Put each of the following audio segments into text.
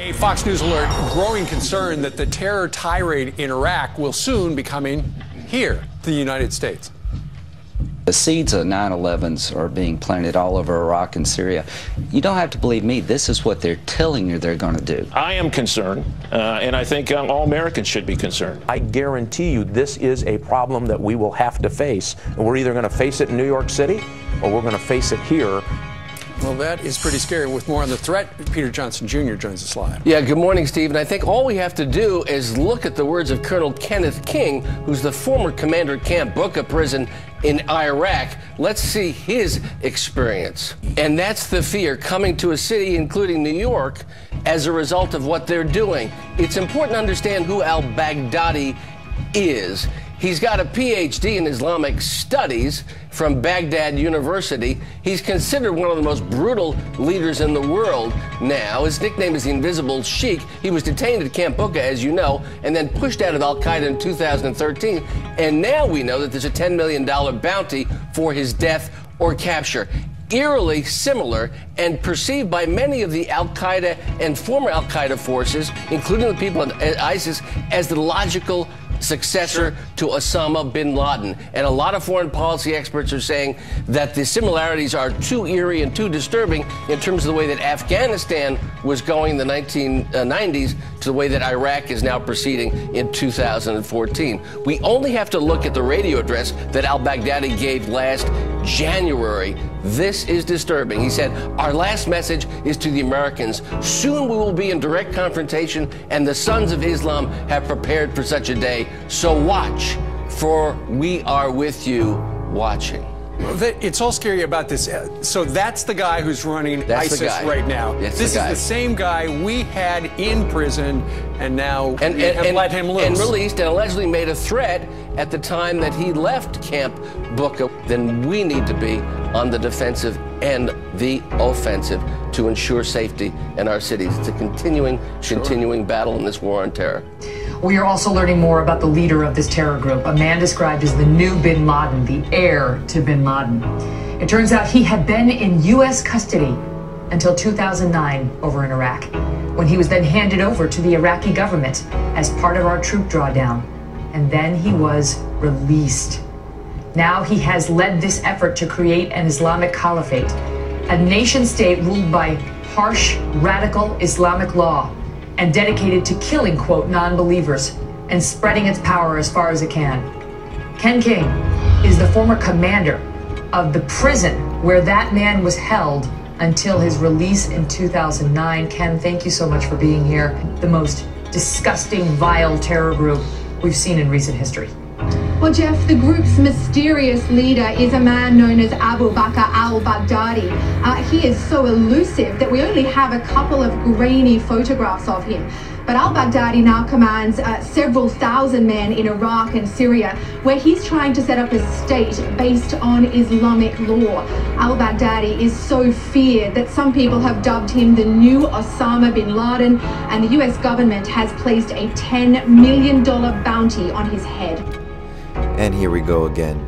A Fox News alert, growing concern that the terror tirade in Iraq will soon be coming here to the United States. The seeds of 9/11s are being planted all over Iraq and Syria. You don't have to believe me. This is what they're telling you they're going to do. I am concerned, and I think all Americans should be concerned. I guarantee you this is a problem that we will have to face. And we're either going to face it in New York City or we're going to face it here. Well, that is pretty scary. With more on the threat, Peter Johnson Jr. joins us live. Yeah, good morning, Steve. And I think all we have to do is look at the words of Colonel Kenneth King, who's the former commander at Camp Bucca prison in Iraq. Let's see his experience. And that's the fear coming to a city, including New York, as a result of what they're doing. It's important to understand who al-Baghdadi is. He's got a PhD in Islamic studies from Baghdad University. He's considered one of the most brutal leaders in the world now. His nickname is the Invisible Sheikh. He was detained at Camp Bucca, as you know, and then pushed out of al-Qaeda in 2013. And now we know that there's a $10 million bounty for his death or capture. Eerily similar and perceived by many of the al-Qaeda and former al-Qaeda forces, including the people at ISIS, as the logical successor to Osama bin Laden. And a lot of foreign policy experts are saying that the similarities are too eerie and too disturbing in terms of the way that Afghanistan was going in the 1990s to the way that Iraq is now proceeding in 2014. We only have to look at the radio address that al-Baghdadi gave last January. This is disturbing. He said, "Our last message is to the Americans. Soon we will be in direct confrontation, and the sons of Islam have prepared for such a day. So watch, for we are with you watching." It's all scary about this. So that's the guy who's running ISIS right now. This is the same guy we had in prison, and now and let him loose. And released, and allegedly made a threat at the time that he left Camp Bucca. Then we need to be on the defensive and the offensive to ensure safety in our cities. It's a continuing battle in this war on terror. We are also learning more about the leader of this terror group, a man described as the new bin Laden, the heir to bin Laden. It turns out he had been in U.S. custody until 2009 over in Iraq, when he was then handed over to the Iraqi government as part of our troop drawdown. And then he was released. Now he has led this effort to create an Islamic caliphate, a nation state ruled by harsh, radical Islamic law, and dedicated to killing, quote, non-believers and spreading its power as far as it can. Ken King is the former commander of the prison where that man was held until his release in 2009. Ken, thank you so much for being here. The most disgusting, vile terror group we've seen in recent history. Well, Jeff, the group's mysterious leader is a man known as Abu Bakr al-Baghdadi. He is so elusive that we only have a couple of grainy photographs of him. But al-Baghdadi now commands several thousand men in Iraq and Syria, where he's trying to set up a state based on Islamic law. Al-Baghdadi is so feared that some people have dubbed him the new Osama bin Laden, and the US government has placed a $10 million bounty on his head. And here we go again.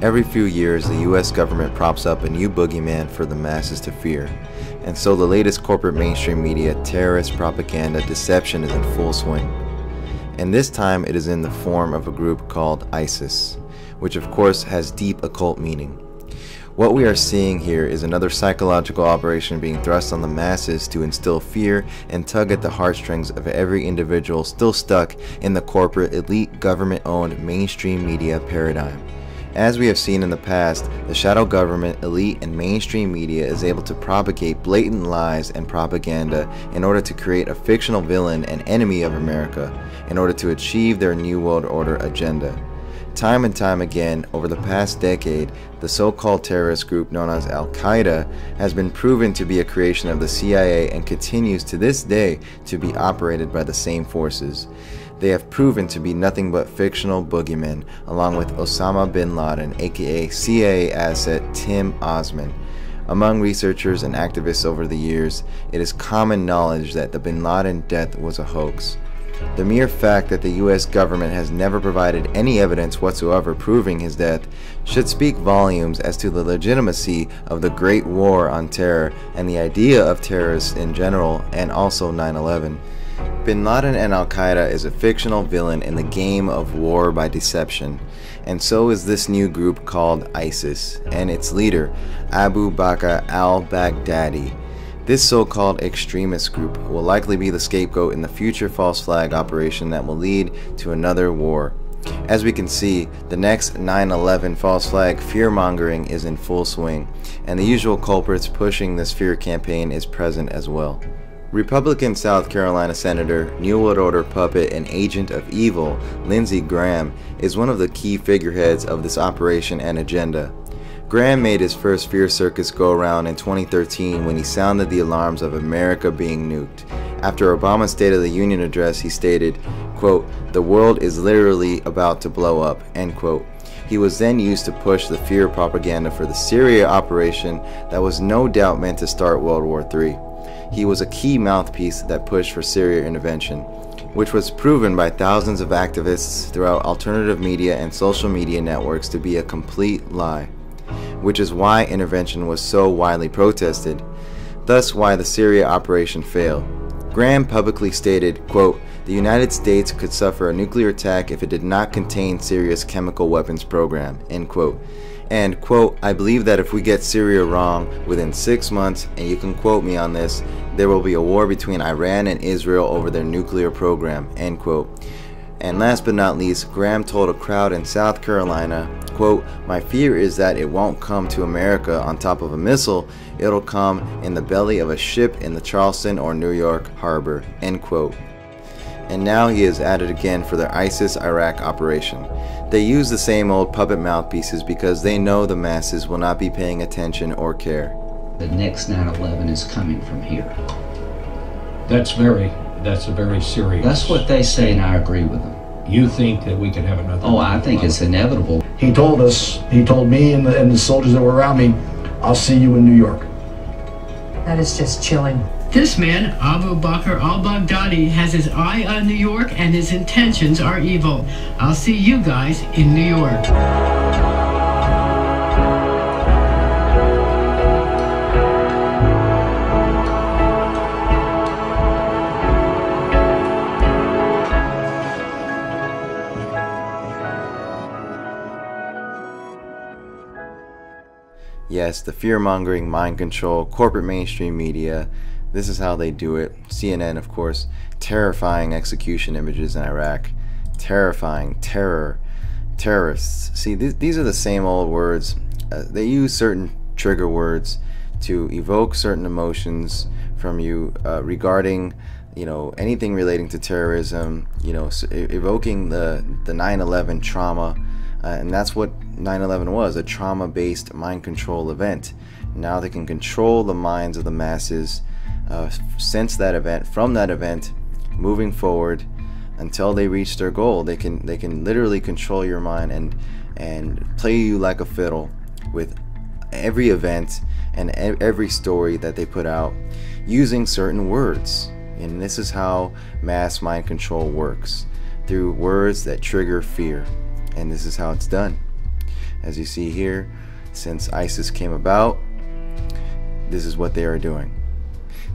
Every few years, the US government props up a new boogeyman for the masses to fear. And so the latest corporate mainstream media, terrorist propaganda, deception is in full swing. And this time it is in the form of a group called ISIS, which of course has deep occult meaning. What we are seeing here is another psychological operation being thrust on the masses to instill fear and tug at the heartstrings of every individual still stuck in the corporate, elite, government-owned mainstream media paradigm. As we have seen in the past, the shadow government, elite, and mainstream media is able to propagate blatant lies and propaganda in order to create a fictional villain and enemy of America in order to achieve their New World Order agenda. Time and time again, over the past decade, the so-called terrorist group known as Al-Qaeda has been proven to be a creation of the CIA and continues to this day to be operated by the same forces. They have proven to be nothing but fictional boogeymen, along with Osama bin Laden, aka CIA asset Tim Osman. Among researchers and activists over the years, it is common knowledge that the bin Laden death was a hoax. The mere fact that the US government has never provided any evidence whatsoever proving his death should speak volumes as to the legitimacy of the Great War on Terror and the idea of terrorists in general, and also 9/11. Bin Laden and Al-Qaeda is a fictional villain in the game of war by deception, and so is this new group called ISIS and its leader, Abu Bakr al-Baghdadi. This so-called extremist group will likely be the scapegoat in the future false flag operation that will lead to another war. As we can see, the next 9/11 false flag fear-mongering is in full swing, and the usual culprits pushing this fear campaign is present as well. Republican South Carolina Senator, New World Order puppet and agent of evil, Lindsey Graham, is one of the key figureheads of this operation and agenda. Graham made his first fear circus go around in 2013 when he sounded the alarms of America being nuked. After Obama's State of the Union address, he stated, quote, "The world is literally about to blow up," end quote. He was then used to push the fear propaganda for the Syria operation that was no doubt meant to start World War III. He was a key mouthpiece that pushed for Syria intervention, which was proven by thousands of activists throughout alternative media and social media networks to be a complete lie, which is why intervention was so widely protested, thus why the Syria operation failed. Graham publicly stated, quote, "The United States could suffer a nuclear attack if it did not contain Syria's chemical weapons program," end quote. And, quote, "I believe that if we get Syria wrong within 6 months, and you can quote me on this, there will be a war between Iran and Israel over their nuclear program," end quote. And last but not least, Graham told a crowd in South Carolina, quote, "My fear is that it won't come to America on top of a missile, it'll come in the belly of a ship in the Charleston or New York harbor," end quote. And now he is at it again for their ISIS-Iraq operation. They use the same old puppet mouthpieces because they know the masses will not be paying attention or care. The next 9/11 is coming from here. That's a very serious. That's what they say, and I agree with them. You think that we could have another? Oh, I think it's inevitable. He told me and the soldiers that were around me, "I'll see you in New York." That is just chilling. This man, Abu Bakr al-Baghdadi, has his eye on New York and his intentions are evil. I'll see you guys in New York. Yes, the fear-mongering, mind control, corporate mainstream media, this is how they do it. CNN, of course, terrifying execution images in Iraq, terrifying, terrorists. See, these are the same old words. They use certain trigger words to evoke certain emotions from you regarding, anything relating to terrorism, evoking the 9/11 trauma. And that's what 9/11 was, a trauma-based mind control event. Now they can control the minds of the masses since that event, from that event, moving forward until they reach their goal. They can literally control your mind and play you like a fiddle with every event and every story that they put out using certain words. And this is how mass mind control works, through words that trigger fear. And this is how it's done. As you see here, since ISIS came about, this is what they are doing.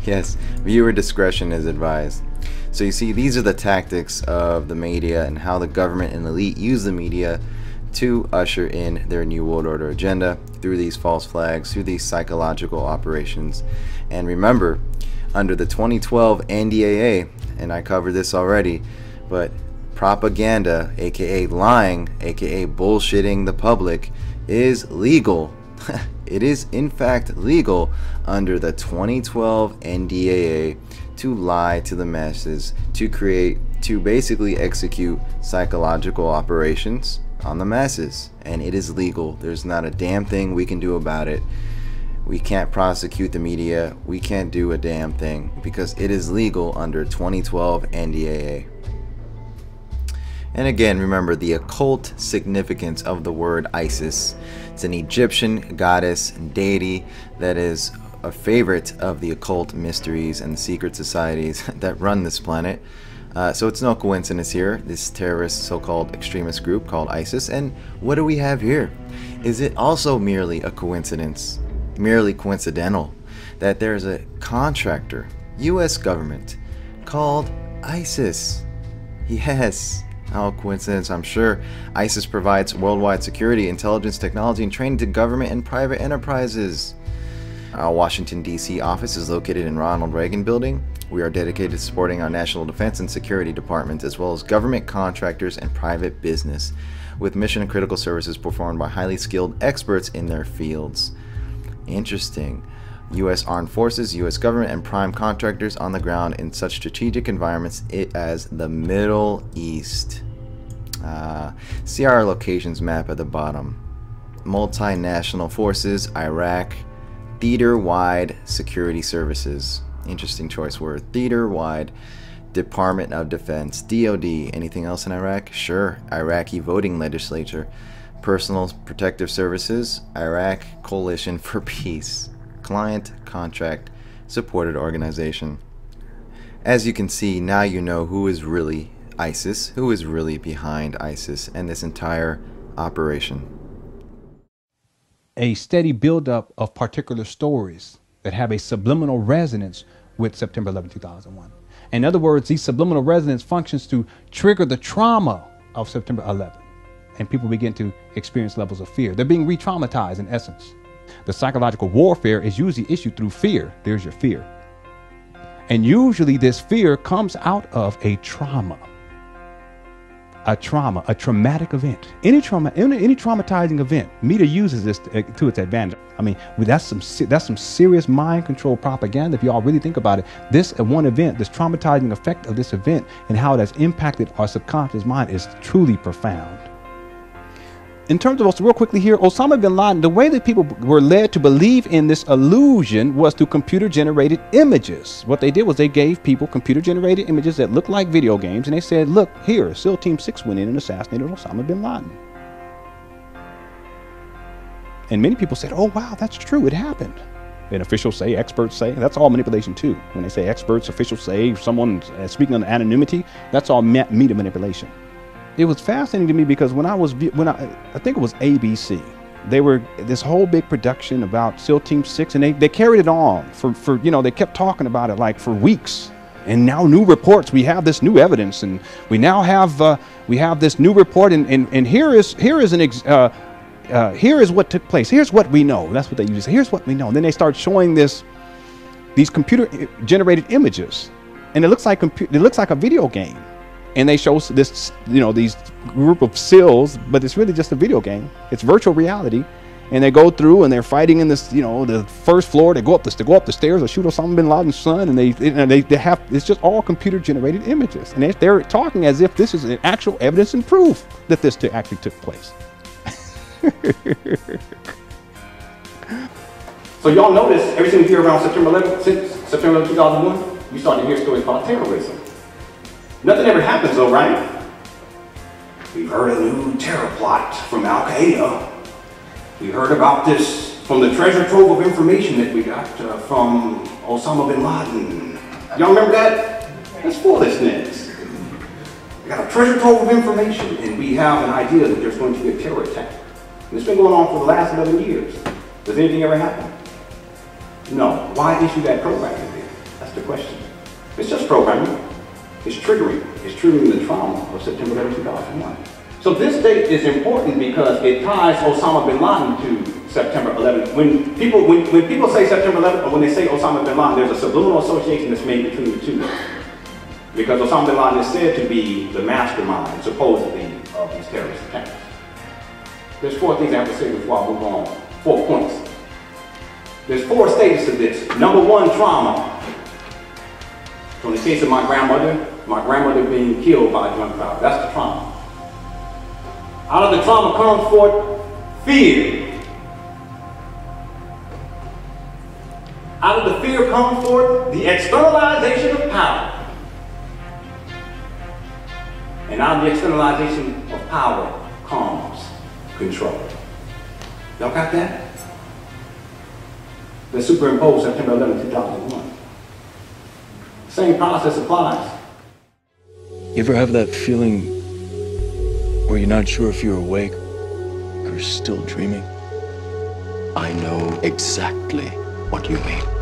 Yes, viewer discretion is advised. So you see, these are the tactics of the media and how the government and elite use the media to usher in their New World Order agenda through these false flags, through these psychological operations. And remember, under the 2012 NDAA, and I covered this already, but propaganda, aka lying, aka bullshitting the public, is legal. It is in fact legal under the 2012 NDAA to lie to the masses, to basically execute psychological operations on the masses. And it is legal. There's not a damn thing we can do about it. We can't prosecute the media. We can't do a damn thing because it is legal under 2012 NDAA. And again, remember the occult significance of the word Isis. It's an Egyptian goddess and deity that is a favorite of the occult mysteries and secret societies that run this planet. So it's no coincidence here, this terrorist so-called extremist group called ISIS. And what do we have here? Is it also merely a coincidence, merely coincidental, that there's a contractor, U.S. government, called ISIS? Yes, no coincidence, I'm sure. ISIS provides worldwide security, intelligence, technology, and training to government and private enterprises. Our Washington, D.C. office is located in Ronald Reagan Building. We are dedicated to supporting our national defense and security departments, as well as government contractors and private business, with mission and critical services performed by highly skilled experts in their fields. Interesting. U.S. Armed Forces, U.S. government, and prime contractors on the ground in such strategic environments as the Middle East. See our locations map at the bottom. Multinational forces, Iraq, theater-wide security services. Interesting choice word. Theater-wide. Department of Defense, DOD. Anything else in Iraq? Sure. Iraqi voting legislature. Personal protective services, Iraq Coalition for Peace. Client, contract, supported organization. As you can see, now you know who is really ISIS, who is really behind ISIS and this entire operation. A steady buildup of particular stories that have a subliminal resonance with September 11, 2001. In other words, these subliminal resonance functions to trigger the trauma of September 11, and people begin to experience levels of fear. They're being re-traumatized in essence. The psychological warfare is usually issued through fear. There's your fear. And usually this fear comes out of a trauma. A traumatic event. Any traumatizing event, media uses this to its advantage. I mean, that's some serious mind control propaganda if y'all really think about it. This one event, this traumatizing effect of this event and how it has impacted our subconscious mind is truly profound. In terms of, real quickly here, Osama bin Laden, the way that people were led to believe in this illusion was through computer-generated images. What they did was they gave people computer-generated images that looked like video games, and they said, look, here, SEAL Team 6 went in and assassinated Osama bin Laden. And many people said, oh, wow, that's true, it happened. And officials say, experts say, that's all manipulation too. When they say experts, officials say, someone speaking on anonymity, that's all media manipulation. It was fascinating to me because I think it was ABC, they were this whole big production about SEAL Team 6, and they carried it on for they kept talking about it like for weeks. And now new reports, we have this new evidence, and we now have this new report, and here is what took place. Here's what we know. That's what they usually say. Here's what we know. And then they start showing these computer-generated images, and it looks like a video game. And they show this, these group of SEALs, but it's really just a video game. It's virtual reality, and they go through and they're fighting in this, the first floor. They go up the stairs, they shoot Osama bin Laden's son, and they have, it's just all computer-generated images, and they're talking as if this is an actual evidence and proof that this actually took place. So y'all notice everything we hear around September 11th, since September 11, 2001, you start to hear stories about terrorism. Nothing ever happens though, right? We've heard a new terror plot from Al-Qaeda. We heard about this from the treasure trove of information that we got from Osama bin Laden. Y'all remember that? That's foolishness. We got a treasure trove of information, and we have an idea that there's going to be a terror attack. And it's been going on for the last 11 years. Does anything ever happen? No. Why issue that programming then? That's the question. It's just programming. It's triggering the trauma of September 11, 2001. So this date is important because it ties Osama bin Laden to September 11. When people say September 11, or when they say Osama bin Laden, there's a subliminal association that's made between the two. Because Osama bin Laden is said to be the mastermind, supposedly, of these terrorist attacks. There's 4 things I have to say before I move on. 4 points. There's 4 stages to this. Number 1, trauma. So in the case of my grandmother being killed by a drunk crowd, that's the trauma. Out of the trauma comes forth fear. Out of the fear comes forth the externalization of power. And out of the externalization of power comes control. Y'all got that? Let's superimpose September 11, 2001. Same process applies. You ever have that feeling where you're not sure if you're awake or still dreaming? I know exactly what you mean.